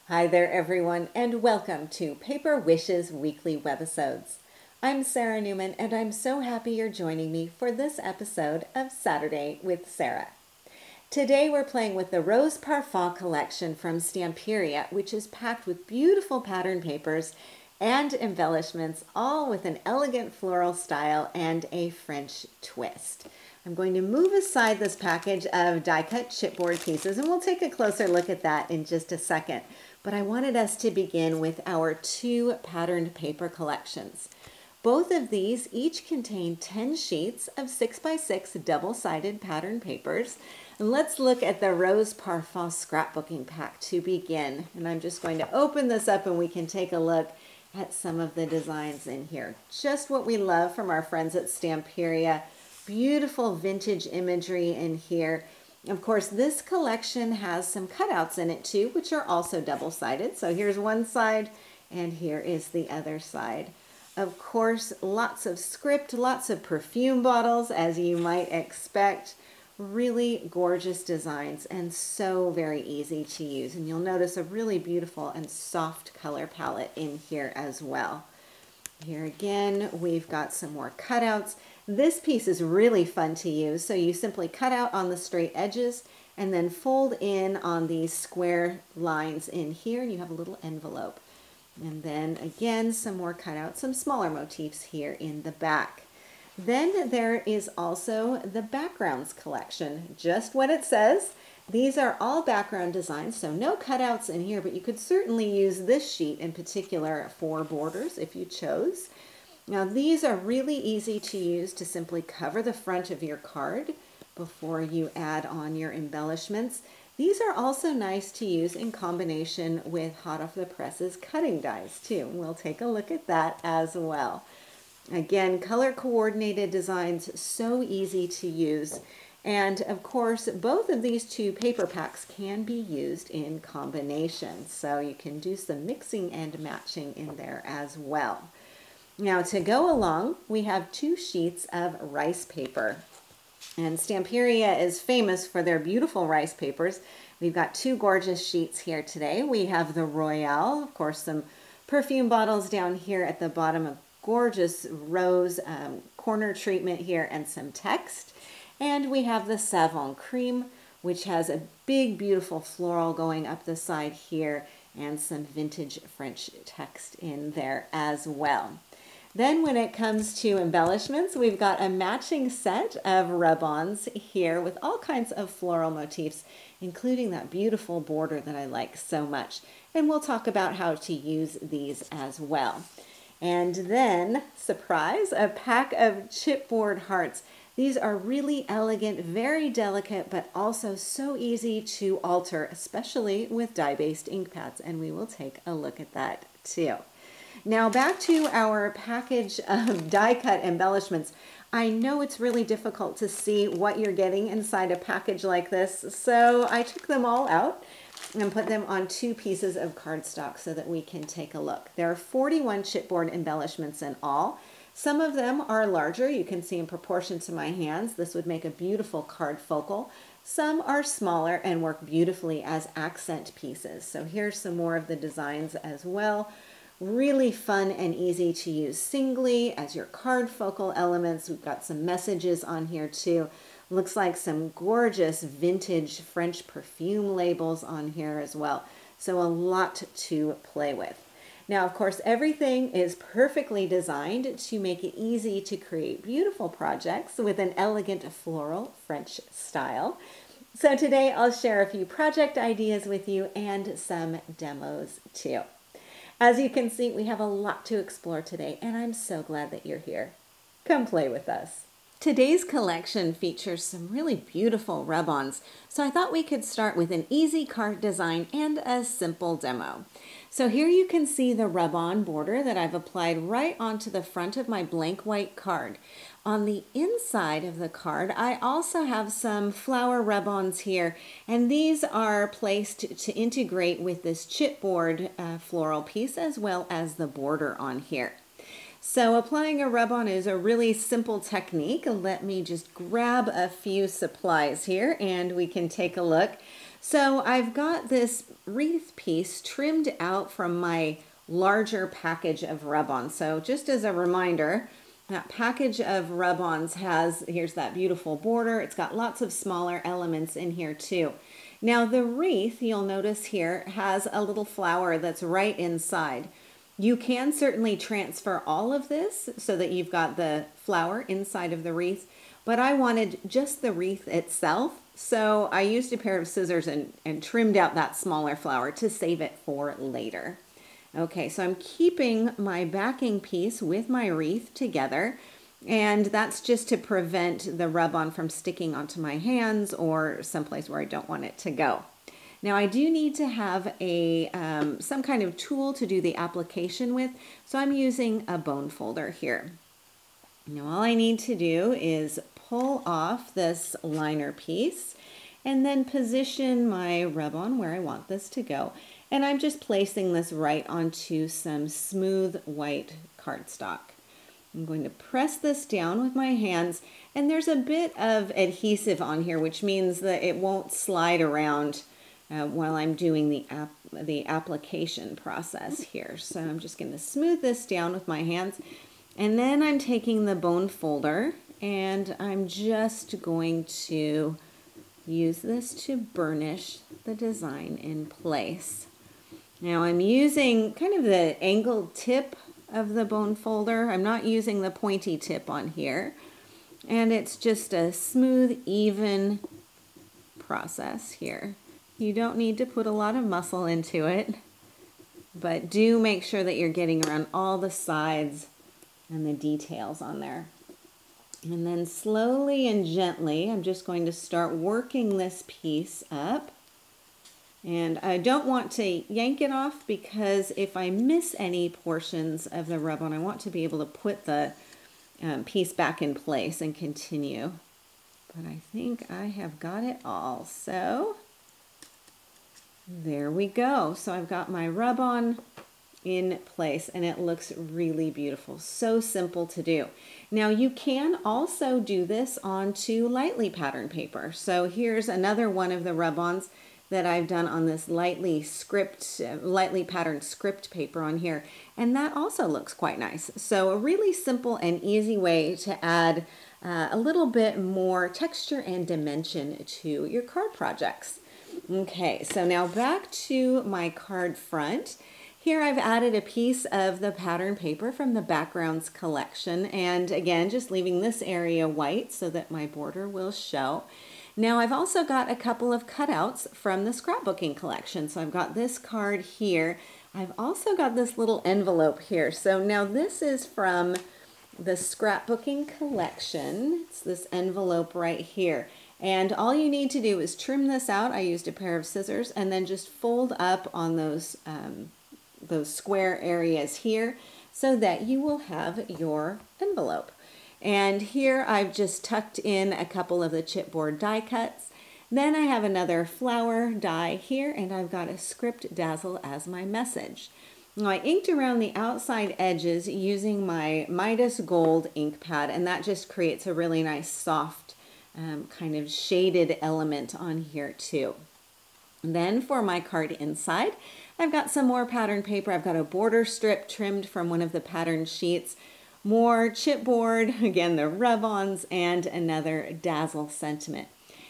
Hi there, everyone, and welcome to Paper Wishes weekly webisodes. I'm Sara Newman, and I'm so happy you're joining me for this episode of Saturday with Sara. Today we're playing with the Rose Parfum collection from Stamperia, which is packed with beautiful pattern papers and embellishments, all with an elegant floral style and a French twist. I'm going to move aside this package of die-cut chipboard pieces, and we'll take a closer look at that in just a second. But I wanted us to begin with our two patterned paper collections. Both of these each contain 10 sheets of 6x6 double-sided pattern papers. And let's look at the Rose Parfum scrapbooking pack to begin. And I'm just going to open this up and we can take a look at some of the designs in here. Just what we love from our friends at Stamperia. Beautiful vintage imagery in here. Of course, this collection has some cutouts in it too, which are also double-sided. So here's one side and here is the other side. Of course, lots of script, lots of perfume bottles, as you might expect. Really gorgeous designs and so very easy to use. And you'll notice a really beautiful and soft color palette in here as well. Here again, we've got some more cutouts. This piece is really fun to use. So you simply cut out on the straight edges and then fold in on these square lines in here, and you have a little envelope. And then again, some more cutouts, some smaller motifs here in the back. Then there is also the backgrounds collection, just what it says. These are all background designs, so no cutouts in here, but you could certainly use this sheet in particular for borders if you chose. Now these are really easy to use to simply cover the front of your card before you add on your embellishments. These are also nice to use in combination with hot off the presses cutting dies too. We'll take a look at that as well. Again, color coordinated designs, so easy to use. And of course, both of these two paper packs can be used in combination. So you can do some mixing and matching in there as well. Now to go along, we have 2 sheets of rice paper. And Stamperia is famous for their beautiful rice papers. We've got 2 gorgeous sheets here today. We have the Royale, of course, some perfume bottles down here at the bottom, of gorgeous rose corner treatment here, and some text. And we have the Savon Cream, which has a big, beautiful floral going up the side here, and some vintage French text in there as well. Then when it comes to embellishments, we've got a matching set of rub-ons here with all kinds of floral motifs, including that beautiful border that I like so much. And we'll talk about how to use these as well. And then, surprise, a pack of chipboard hearts. These are really elegant, very delicate, but also so easy to alter, especially with dye-based ink pads. And we will take a look at that too. Now back to our package of die-cut embellishments. I know it's really difficult to see what you're getting inside a package like this, so I took them all out and put them on 2 pieces of cardstock so that we can take a look. There are 41 chipboard embellishments in all. Some of them are larger. You can see in proportion to my hands. This would make a beautiful card focal. Some are smaller and work beautifully as accent pieces. So here's some more of the designs as well. Really fun and easy to use singly as your card focal elements. We've got some messages on here too. Looks like some gorgeous vintage French perfume labels on here as well. So a lot to play with. Now, of course, everything is perfectly designed to make it easy to create beautiful projects with an elegant floral French style. So today I'll share a few project ideas with you and some demos too. As you can see, we have a lot to explore today, and I'm so glad that you're here. Come play with us. Today's collection features some really beautiful rub-ons, so I thought we could start with an easy card design and a simple demo. So here you can see the rub-on border that I've applied right onto the front of my blank white card. On the inside of the card, I also have some flower rub-ons here, and these are placed to integrate with this chipboard floral piece as well as the border on here. So applying a rub-on is a really simple technique. Let me just grab a few supplies here and we can take a look. So I've got this wreath piece trimmed out from my larger package of rub-ons. So just as a reminder, that package of rub-ons has, here's that beautiful border. It's got lots of smaller elements in here too. Now the wreath, you'll notice here, has a little flower that's right inside. You can certainly transfer all of this so that you've got the flower inside of the wreath, but I wanted just the wreath itself. So I used a pair of scissors and trimmed out that smaller flower to save it for later. Okay, so I'm keeping my backing piece with my wreath together, and that's just to prevent the rub-on from sticking onto my hands or someplace where I don't want it to go. Now I do need to have a some kind of tool to do the application with, so I'm using a bone folder here. Now all I need to do is pull off this liner piece and then position my rub-on where I want this to go. And I'm just placing this right onto some smooth white cardstock. I'm going to press this down with my hands, and there's a bit of adhesive on here, which means that it won't slide around while I'm doing the application process here. So I'm just going to smooth this down with my hands, and then I'm taking the bone folder and I'm just going to use this to burnish the design in place. Now I'm using kind of the angled tip of the bone folder. I'm not using the pointy tip on here. And it's just a smooth, even process here. You don't need to put a lot of muscle into it, but do make sure that you're getting around all the sides and the details on there. And then slowly and gently, I'm just going to start working this piece up. And I don't want to yank it off, because if I miss any portions of the rub-on, I want to be able to put the piece back in place and continue. But I think I have got it all. So there we go. So I've got my rub-on in place and it looks really beautiful. So simple to do. Now you can also do this onto lightly patterned paper. So here's another one of the rub-ons that I've done on this lightly patterned script paper on here, and that also looks quite nice. So a really simple and easy way to add a little bit more texture and dimension to your card projects. Okay, so now back to my card front. Here I've added a piece of the pattern paper from the Backgrounds collection, and again just leaving this area white so that my border will show. Now I've also got a couple of cutouts from the scrapbooking collection. So I've got this card here. I've also got this little envelope here. So now this is from the scrapbooking collection. It's this envelope right here. And all you need to do is trim this out. I used a pair of scissors, and then just fold up on those square areas here so that you will have your envelope. And here I've just tucked in a couple of the chipboard die cuts. Then I have another flower die here, and I've got a script dazzle as my message. Now I inked around the outside edges using my Midas Gold ink pad, and that just creates a really nice soft kind of shaded element on here too. And then for my card inside, I've got some more pattern paper. I've got a border strip trimmed from one of the pattern sheets, more chipboard, again the rub-ons, and another dazzle sentiment.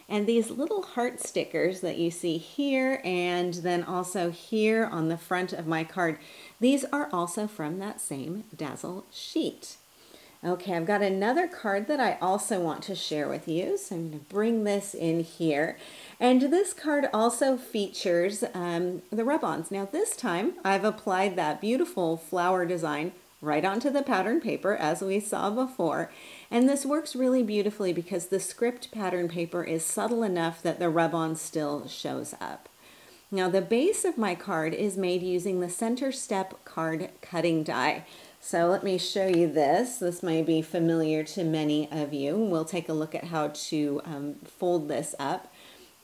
And these little heart stickers that you see here and then also here on the front of my card, these are also from that same dazzle sheet. Okay, I've got another card that I also want to share with you, so I'm going to bring this in here. And this card also features the rub-ons. Now this time I've applied that beautiful flower design right onto the pattern paper as we saw before. And this works really beautifully because the script pattern paper is subtle enough that the rub-on still shows up. Now the base of my card is made using the Center Step card cutting die. So let me show you this. This may be familiar to many of you. We'll take a look at how to fold this up.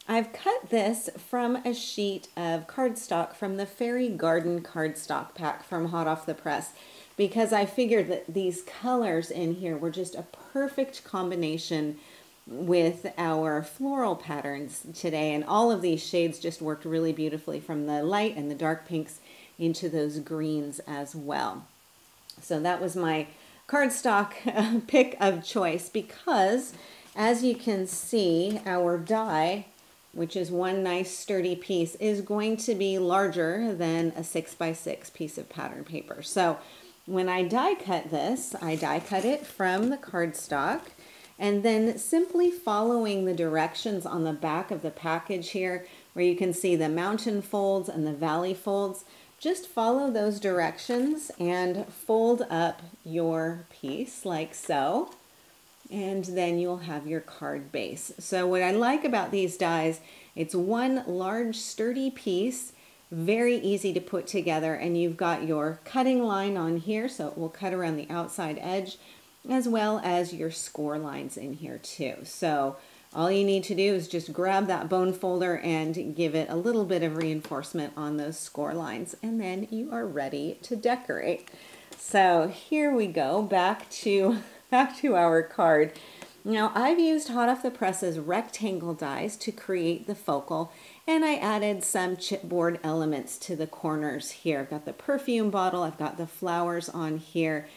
I've cut this from a sheet of cardstock from the Fairy Garden cardstock pack from Hot Off the Press, because I figured that these colors in here were just a perfect combination with our floral patterns today, and all of these shades just worked really beautifully, from the light and the dark pinks into those greens as well. So that was my cardstock pick of choice, because as you can see, our die, which is one nice sturdy piece, is going to be larger than a 6x6 piece of pattern paper. So when I die cut this, I die cut it from the cardstock, and then simply following the directions on the back of the package here, where you can see the mountain folds and the valley folds, just follow those directions and fold up your piece like so, and then you'll have your card base. So what I like about these dies, it's one large sturdy piece, very easy to put together, and you've got your cutting line on here, so it will cut around the outside edge, as well as your score lines in here too. So all you need to do is just grab that bone folder and give it a little bit of reinforcement on those score lines, and then you are ready to decorate. So here we go, back to our card. Now I've used hot off the presses rectangle dies to create the focal, and I added some chipboard elements to the corners here. I've got the perfume bottle, I've got the flowers on here,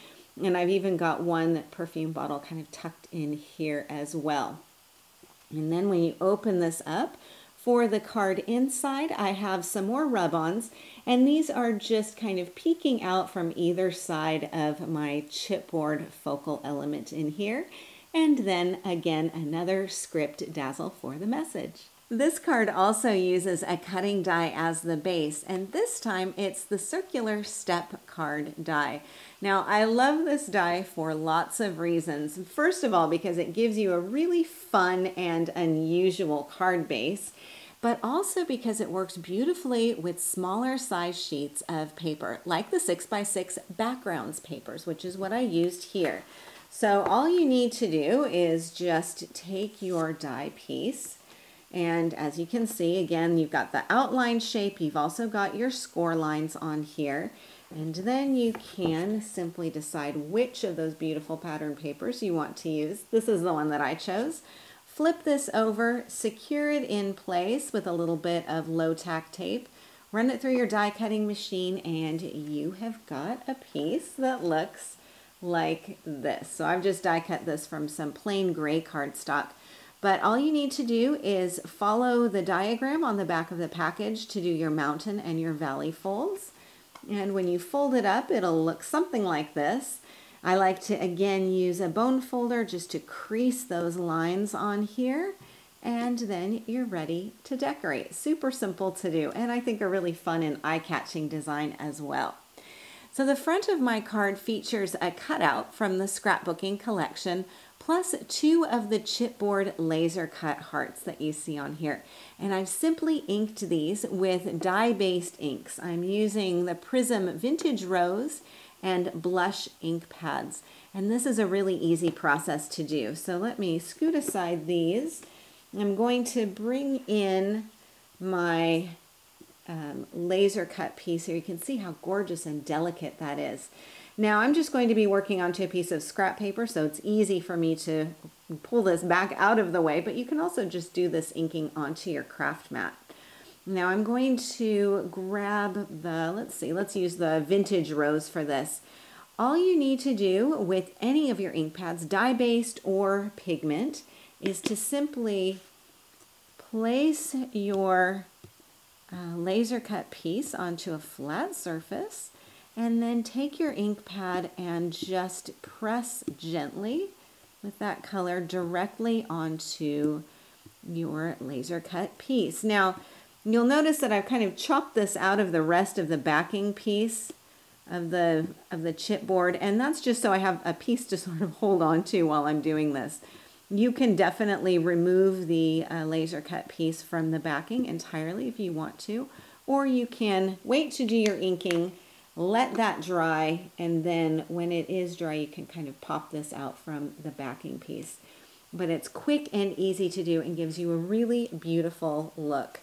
and I've even got one perfume bottle kind of tucked in here as well. And then when you open this up, for the card inside, I have some more rub-ons, and these are just kind of peeking out from either side of my chipboard focal element in here. And then again, another script dazzle for the message. This card also uses a cutting die as the base, and this time it's the circular step card die. Now I love this die for lots of reasons. First of all, because it gives you a really fun and unusual card base, but also because it works beautifully with smaller size sheets of paper, like the 6x6 backgrounds papers, which is what I used here. So all you need to do is just take your die piece, and as you can see, again, you've got the outline shape, you've also got your score lines on here, and then you can simply decide which of those beautiful pattern papers you want to use. This is the one that I chose. Flip this over, secure it in place with a little bit of low tack tape, run it through your die cutting machine, and you have got a piece that looks like this. So I've just die cut this from some plain gray cardstock. But all you need to do is follow the diagram on the back of the package to do your mountain and your valley folds. And when you fold it up, it'll look something like this. I like to, again, use a bone folder just to crease those lines on here. And then you're ready to decorate. Super simple to do, and I think a really fun and eye-catching design as well. So the front of my card features a cutout from the scrapbooking collection, plus two of the chipboard laser cut hearts that you see on here. And I've simply inked these with dye-based inks. I'm using the Prism Vintage Rose and Blush ink pads. And this is a really easy process to do. So let me scoot aside these. I'm going to bring in my laser cut piece here. You can see how gorgeous and delicate that is. Now I'm just going to be working onto a piece of scrap paper, so it's easy for me to pull this back out of the way, but you can also just do this inking onto your craft mat. Now I'm going to grab the, let's use the Vintage Rose for this. All you need to do with any of your ink pads, dye-based or pigment, is to simply place your laser cut piece onto a flat surface, and then take your ink pad and just press gently with that color directly onto your laser cut piece. Now you'll notice that I've kind of chopped this out of the rest of the backing piece of the chipboard, and that's just so I have a piece to sort of hold on to while I'm doing this. You can definitely remove the laser cut piece from the backing entirely if you want to, or you can wait to do your inking, let that dry, and then when it is dry you can kind of pop this out from the backing piece. But it's quick and easy to do and gives you a really beautiful look.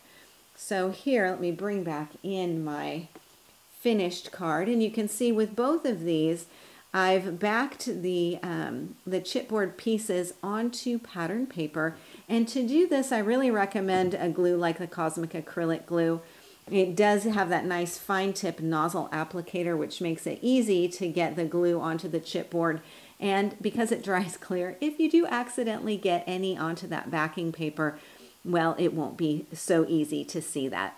So here, let me bring back in my finished card, and you can see with both of these I've backed the chipboard pieces onto pattern paper. And to do this, I really recommend a glue like the Cosmic Acrylic Glue. It does have that nice fine tip nozzle applicator, which makes it easy to get the glue onto the chipboard. And because it dries clear, if you do accidentally get any onto that backing paper, well, it won't be so easy to see that.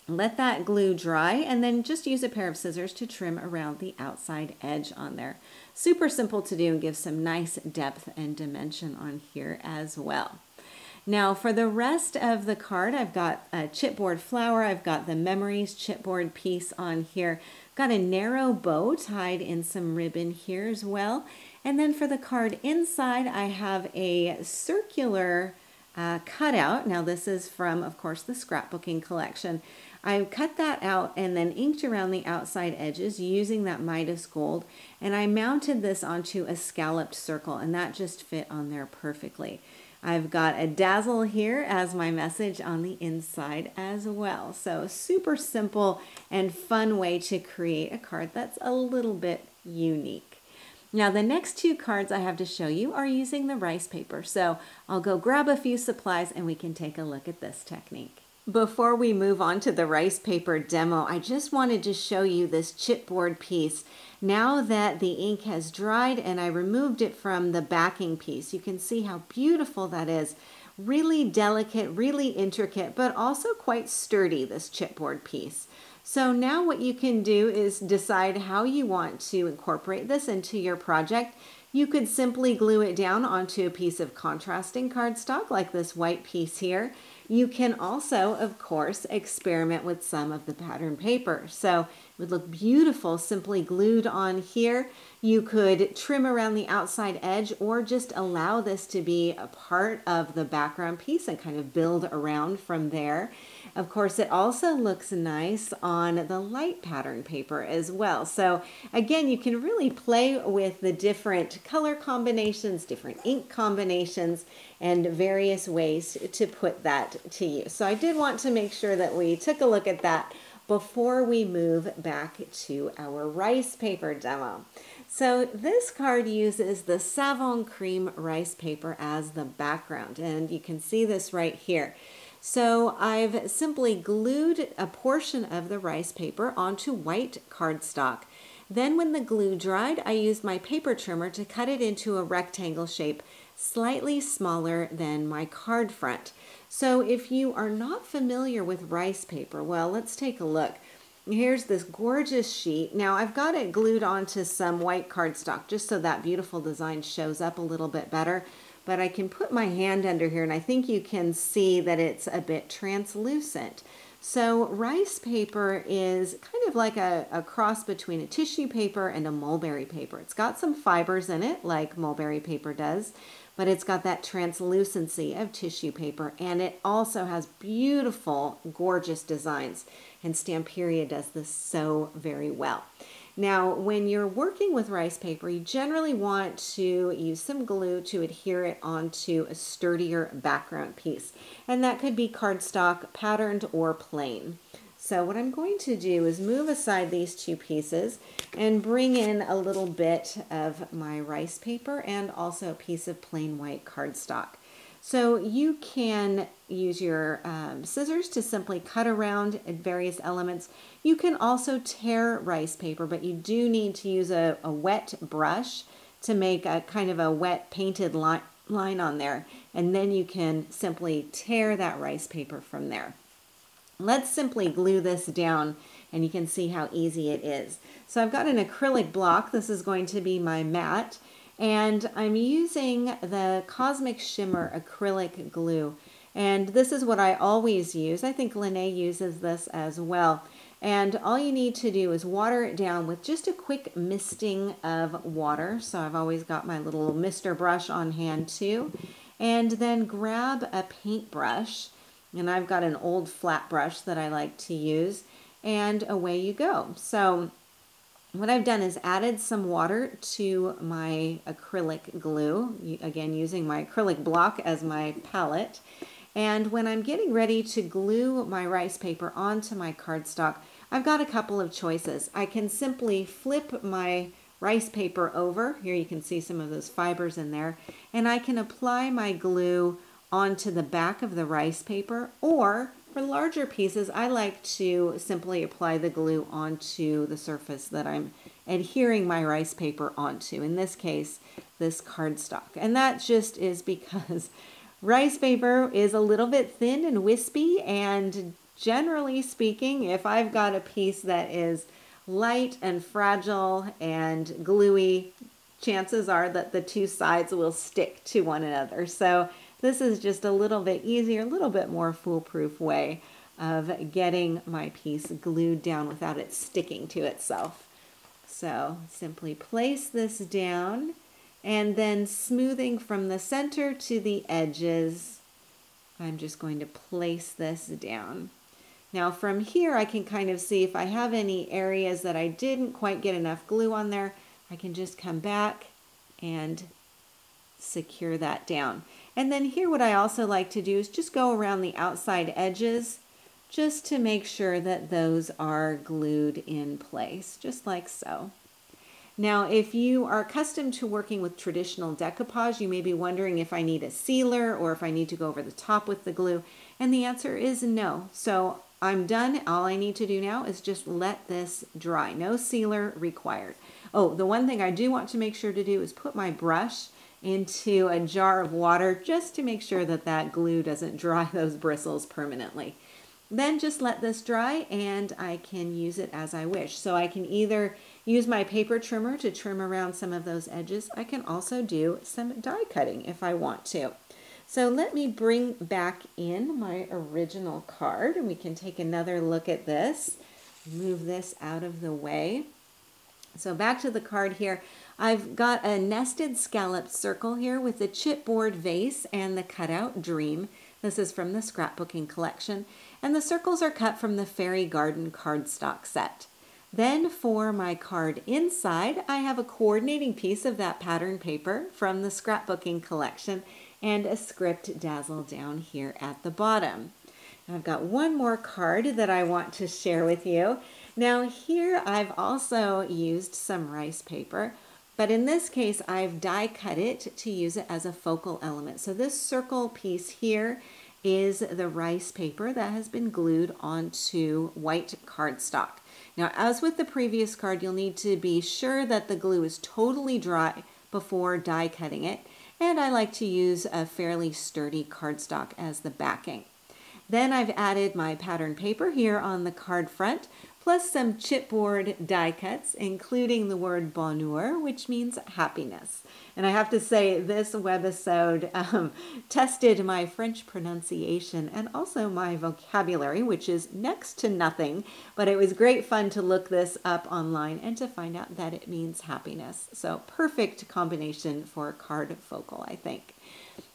Let that glue dry and then just use a pair of scissors to trim around the outside edge on there. Super simple to do and gives some nice depth and dimension on here as well. Now for the rest of the card, I've got a chipboard flower. I've got the Memories chipboard piece on here. Got a narrow bow tied in some ribbon here as well. And then for the card inside, I have a circular cutout. Now this is from, of course, the scrapbooking collection. I cut that out and then inked around the outside edges using that Midas gold, and I mounted this onto a scalloped circle, and that just fit on there perfectly. I've got a dazzle here as my message on the inside as well. So super simple and fun way to create a card that's a little bit unique. Now the next two cards I have to show you are using the rice paper. So I'll go grab a few supplies and we can take a look at this technique. Before we move on to the rice paper demo, I just wanted to show you this chipboard piece. Now that the ink has dried and I removed it from the backing piece, you can see how beautiful that is. Really delicate, really intricate, but also quite sturdy, this chipboard piece. So now what you can do is decide how you want to incorporate this into your project. You could simply glue it down onto a piece of contrasting cardstock like this white piece here. You can also, of course, experiment with some of the pattern paper. So it would look beautiful simply glued on here. You could trim around the outside edge or just allow this to be a part of the background piece and kind of build around from there. Of course, it also looks nice on the light pattern paper as well. So again, you can really play with the different color combinations, different ink combinations, and various ways to put that to use. So I did want to make sure that we took a look at that before we move back to our rice paper demo. So this card uses the Savon Cream rice paper as the background, and you can see this right here. So I've simply glued a portion of the rice paper onto white cardstock. Then when the glue dried, I used my paper trimmer to cut it into a rectangle shape, slightly smaller than my card front. So if you are not familiar with rice paper, well, let's take a look. Here's this gorgeous sheet. Now I've got it glued onto some white cardstock just so that beautiful design shows up a little bit better. But I can put my hand under here and I think you can see that it's a bit translucent. So rice paper is kind of like a cross between a tissue paper and a mulberry paper. It's got some fibers in it like mulberry paper does, but it's got that translucency of tissue paper, and it also has beautiful, gorgeous designs. And Stamperia does this so very well. Now, when you're working with rice paper, you generally want to use some glue to adhere it onto a sturdier background piece. And that could be cardstock, patterned, or plain. So what I'm going to do is move aside these two pieces and bring in a little bit of my rice paper and also a piece of plain white cardstock. So you can use your scissors to simply cut around various elements. You can also tear rice paper, but you do need to use a wet brush to make a kind of a wet painted line on there. And then you can simply tear that rice paper from there. Let's simply glue this down and you can see how easy it is. So I've got an acrylic block. This is going to be my mat. And I'm using the Cosmic Shimmer acrylic glue. And this is what I always use. I think Lene uses this as well. And all you need to do is water it down with just a quick misting of water. So I've always got my little mister brush on hand too. And then grab a paintbrush. And I've got an old flat brush that I like to use. And away you go. So what I've done is added some water to my acrylic glue, again using my acrylic block as my palette. And when I'm getting ready to glue my rice paper onto my cardstock, I've got a couple of choices. I can simply flip my rice paper over. Here you can see some of those fibers in there. And I can apply my glue onto the back of the rice paper, or for larger pieces, I like to simply apply the glue onto the surface that I'm adhering my rice paper onto. In this case, this cardstock. And that just is because rice paper is a little bit thin and wispy, and generally speaking, if I've got a piece that is light and fragile and gluey, chances are that the two sides will stick to one another. So this is just a little bit easier, a little bit more foolproof way of getting my piece glued down without it sticking to itself. So simply place this down, and then smoothing from the center to the edges, I'm just going to place this down. Now from here I can kind of see if I have any areas that I didn't quite get enough glue on there, I can just come back and secure that down. And then here what I also like to do is just go around the outside edges just to make sure that those are glued in place, just like so. Now, if you are accustomed to working with traditional decoupage, you may be wondering if I need a sealer or if I need to go over the top with the glue. And the answer is no. So I'm done. All I need to do now is just let this dry. No sealer required. Oh, the one thing I do want to make sure to do is put my brush into a jar of water just to make sure that that glue doesn't dry those bristles permanently. Then just let this dry and I can use it as I wish. So I can either use my paper trimmer to trim around some of those edges. I can also do some die cutting if I want to. So let me bring back in my original card and we can take another look at this. Move this out of the way. So back to the card here. I've got a nested scalloped circle here with the chipboard vase and the cutout dream. This is from the scrapbooking collection. And the circles are cut from the Fairy Garden cardstock set. Then for my card inside, I have a coordinating piece of that pattern paper from the scrapbooking collection and a script dazzle down here at the bottom. And I've got one more card that I want to share with you. Now here I've also used some rice paper, but in this case I've die cut it to use it as a focal element. So this circle piece here is the rice paper that has been glued onto white cardstock. Now, as with the previous card, you'll need to be sure that the glue is totally dry before die cutting it, and I like to use a fairly sturdy cardstock as the backing. Then I've added my pattern paper here on the card front, plus some chipboard die cuts, including the word bonheur, which means happiness. And I have to say, this webisode tested my French pronunciation and also my vocabulary, which is next to nothing, but it was great fun to look this up online and to find out that it means happiness. So perfect combination for a card focal, I think.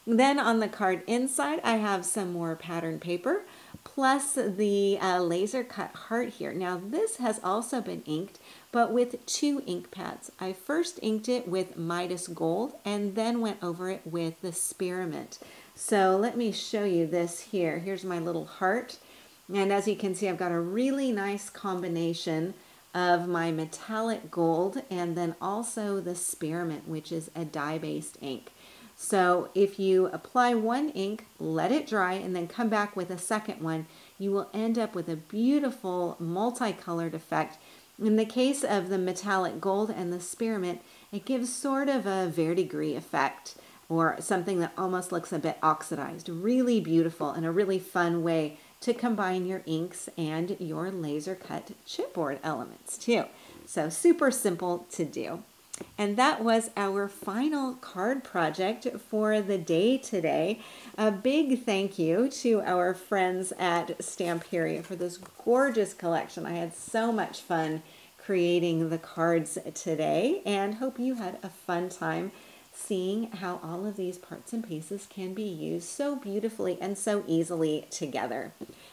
Then on the card inside, I have some more pattern paper, plus the laser cut heart here. Now this has also been inked, but with two ink pads. I first inked it with Midas Gold and then went over it with the Spearmint. So let me show you this here. Here's my little heart. And as you can see, I've got a really nice combination of my metallic gold and then also the Spearmint, which is a dye-based ink. So if you apply one ink, let it dry, and then come back with a second one, you will end up with a beautiful multicolored effect. In the case of the metallic gold and the Spearmint, it gives sort of a verdigris effect, or something that almost looks a bit oxidized. Really beautiful and a really fun way to combine your inks and your laser cut chipboard elements too. So super simple to do. And that was our final card project for the day today. A big thank you to our friends at Stamperia for this gorgeous collection. I had so much fun creating the cards today and hope you had a fun time seeing how all of these parts and pieces can be used so beautifully and so easily together.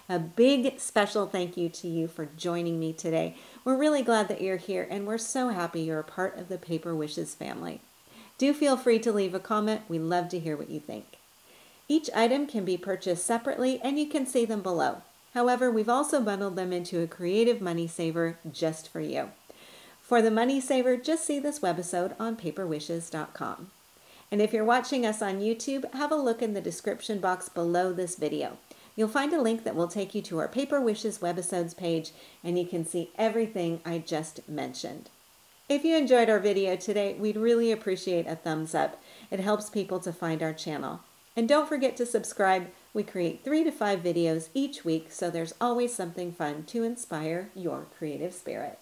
A big special thank you to you for joining me today. We're really glad that you're here and we're so happy you're a part of the Paper Wishes family. Do feel free to leave a comment. We love to hear what you think. Each item can be purchased separately and you can see them below. However, we've also bundled them into a creative money saver just for you. For the money saver, just see this webisode on paperwishes.com. And if you're watching us on YouTube, have a look in the description box below this video. You'll find a link that will take you to our Paper Wishes webisodes page, and you can see everything I just mentioned. If you enjoyed our video today, we'd really appreciate a thumbs up. It helps people to find our channel. And don't forget to subscribe. We create 3 to 5 videos each week, so there's always something fun to inspire your creative spirit.